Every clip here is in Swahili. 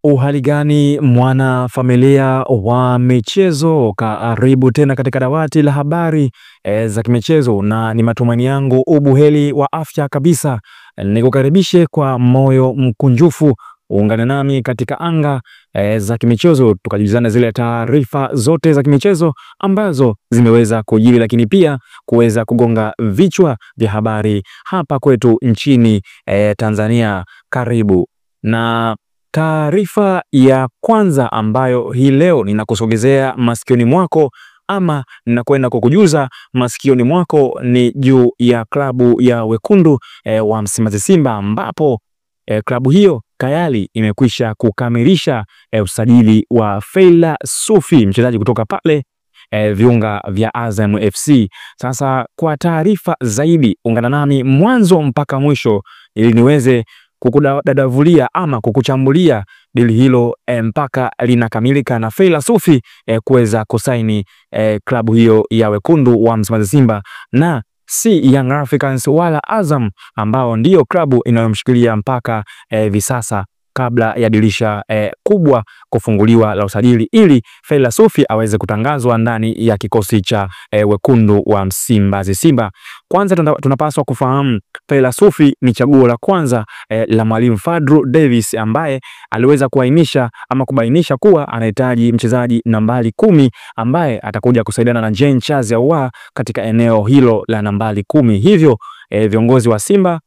Uhali gani mwana familia wa michezo, karibu tena katika dawati la habari za kimichezo, na ni matumaini yangu ubuheri wa afya kabisa. Nikukaribishe kwa moyo mkunjufu, ungane nami katika anga za kimichezo, tukajuzana zile taarifa zote za kimichezo ambazo zimeweza kujiri, lakini pia kuweza kugonga vichwa vya habari hapa kwetu nchini Tanzania. Karibu. Na taarifa ya kwanza ambayo hii leo ninakusogezea masikioni mwako ama ninakwenda kukujuza masikioni mwako ni juu ya klabu ya wekundu wa Msimbazi Simba, ambapo klabu hiyo tayari imekwisha kukamilisha usajili wa Feila Sufi, mchezaji kutoka pale viunga vya Azam FC. Sasa kwa taarifa zaidi ungana nami mwanzo mpaka mwisho ili niweze kukudadavulia ama kukuchambulia dili hilo mpaka linakamilika na Feila Sufi kuweza kusaini klabu hiyo ya wekundu wa Msimbazi Simba, na si Young Africans wala Azam ambao ndiyo klabu inayomshikilia mpaka hivi sasa, kabla ya dirisha kubwa kufunguliwa la usajili, ili Feila Sufi aweze kutangazwa ndani ya kikosi cha wekundu wa Msimbazi Simba. Kwanza tunapaswa kufahamu Feila Sufi ni chaguo la kwanza la Mwalimu Fadlu Davis, ambaye aliweza kuainisha ama kubainisha kuwa anahitaji mchezaji nambari 10 ambaye atakuja kusaidiana na Jean Charles Ahoua katika eneo hilo la nambari 10. Hivyo viongozi wa Simba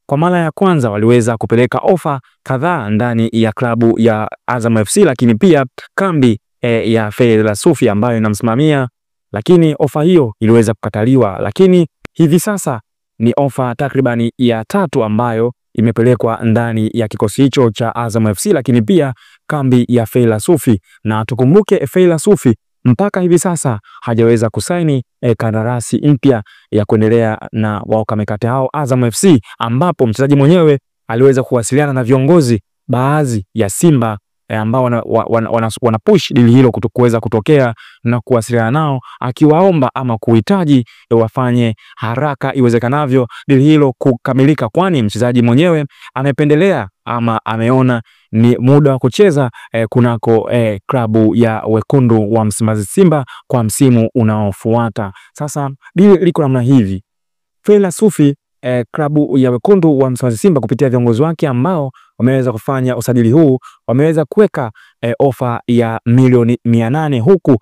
kwa mara ya kwanza waliweza kupeleka ofa kadhaa ndani ya klabu ya Azam FC, lakini pia kambi ya Feila Sufi ambayo inamsimamia, lakini ofa hiyo iliweza kukataliwa. Lakini hivi sasa ni ofa takribani ya 3 ambayo imepelekwa ndani ya kikosi hicho cha Azam FC, lakini pia kambi ya Feila Sufi. Na tukumbuke Feila Sufi mpaka hivi sasa hajaweza kusaini kandarasi mpya ya kuendelea na wao kamekate hao Azam FC, ambapo mchezaji mwenyewe aliweza kuwasiliana na viongozi baadhi ya Simba ambao wana push dili hilo kuweza kutokea na kuwasiliana nao, akiwaomba ama kuhitaji wafanye haraka iwezekanavyo dili hilo kukamilika, kwani mchezaji mwenyewe amependelea ama ameona ni muda wa kucheza kunako klabu ya wekundu wa Msimbazi Simba kwa msimu unaofuata. Sasa dili liko namna hivi: Feila Sufi, klabu ya wekundu wa Msimbazi Simba kupitia viongozi wake ambao wameweza kufanya usajili huu, wameweza kuweka ofa ya milioni 800 huku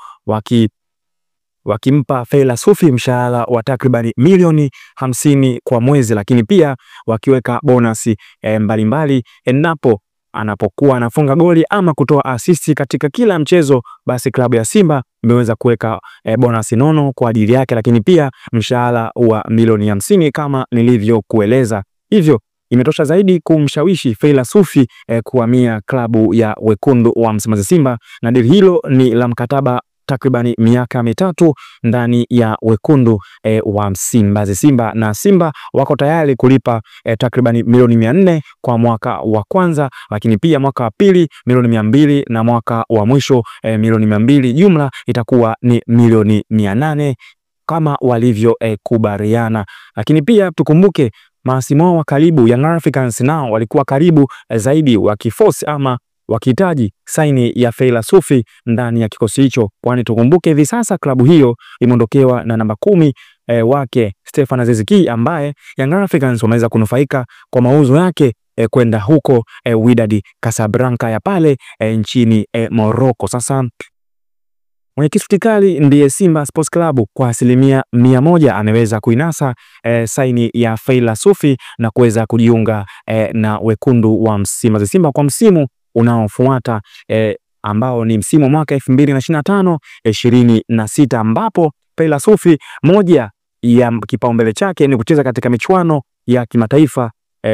wakimpa Feila Sufi mshahara wa takribani milioni 50 kwa mwezi, lakini pia wakiweka bonasi mbalimbali endapo anapokuwa anafunga goli ama kutoa assist katika kila mchezo, basi klabu ya Simba imeweza kuweka bonasi nono kwa ajili yake, lakini pia mshahara wa milioni 50 kama nilivyokueleza. Hivyo imetosha zaidi kumshawishi Feila Sufi kuhamia klabu ya wekundu wa Msimbazi Simba, na dili hilo ni la mkataba takribani miaka 3 ndani ya wekundu wa Msimbazi Simba, na Simba wako tayari kulipa takribani milioni 400 kwa mwaka wa kwanza, lakini pia mwaka wa pili milioni 200 na mwaka wa mwisho milioni 200. Jumla itakuwa ni milioni 800 kama walivyo kubaliana. Lakini pia tukumbuke maasimo wa karibu Young Africans nao walikuwa karibu zaidi wakiforce ama wakihitaji saini ya Feila Sufi ndani ya kikosi hicho, kwani tukumbuke hivi sasa klabu hiyo imeondokewa na namba 10 wake Stefan Aziz Ki, ambaye Young Africans wameweza kunufaika kwa mauzo yake kwenda huko Wydad Casablanca ya pale nchini Morocco. Sasa mwenyekiti Fikali ndiye Simba Sports Club kwa asilimia 100 ameweza kuinasa saini ya Feila Sufi na kuweza kujiunga na wekundu wa Msimbazi Simba kwa msimu unaofuata ambao ni msimu mwaka 2025-26, ambapo Feila Sufi moja ya kipaumbele chake ni kucheza katika michuano ya kimataifa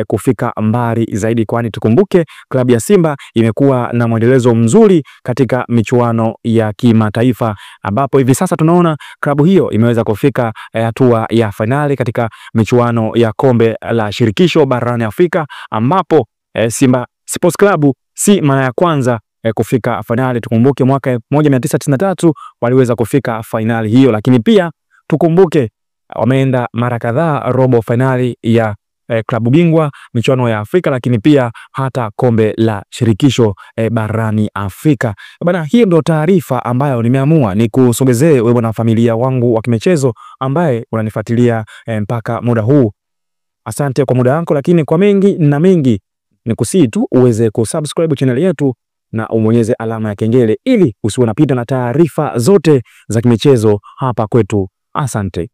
kufika mbali zaidi, kwani tukumbuke klabu ya Simba imekuwa na mwendelezo mzuri katika michuano ya kimataifa, ambapo hivi sasa tunaona klabu hiyo imeweza kufika hatua ya finali katika michuano ya kombe la shirikisho barani Afrika, ambapo Simba Sports Club si mara ya kwanza kufika finali. Tukumbuke mwaka 1993 waliweza kufika finali hiyo, lakini pia tukumbuke wameenda mara kadhaa robo finali ya klabu bingwa, michuano ya Afrika, lakini pia hata kombe la shirikisho barani Afrika. Bana, hiyo ndio taarifa ambayo nimeamua nikusogezee wewe na familia wangu wa kimichezo ambaye unanifuatilia mpaka muda huu. Asante kwa muda wako, lakini kwa mengi na mengi nikusii tu uweze kusubscribe channel yetu na ubonyeze alama ya kengele ili usiwe unapita na taarifa zote za kimichezo hapa kwetu. Asante.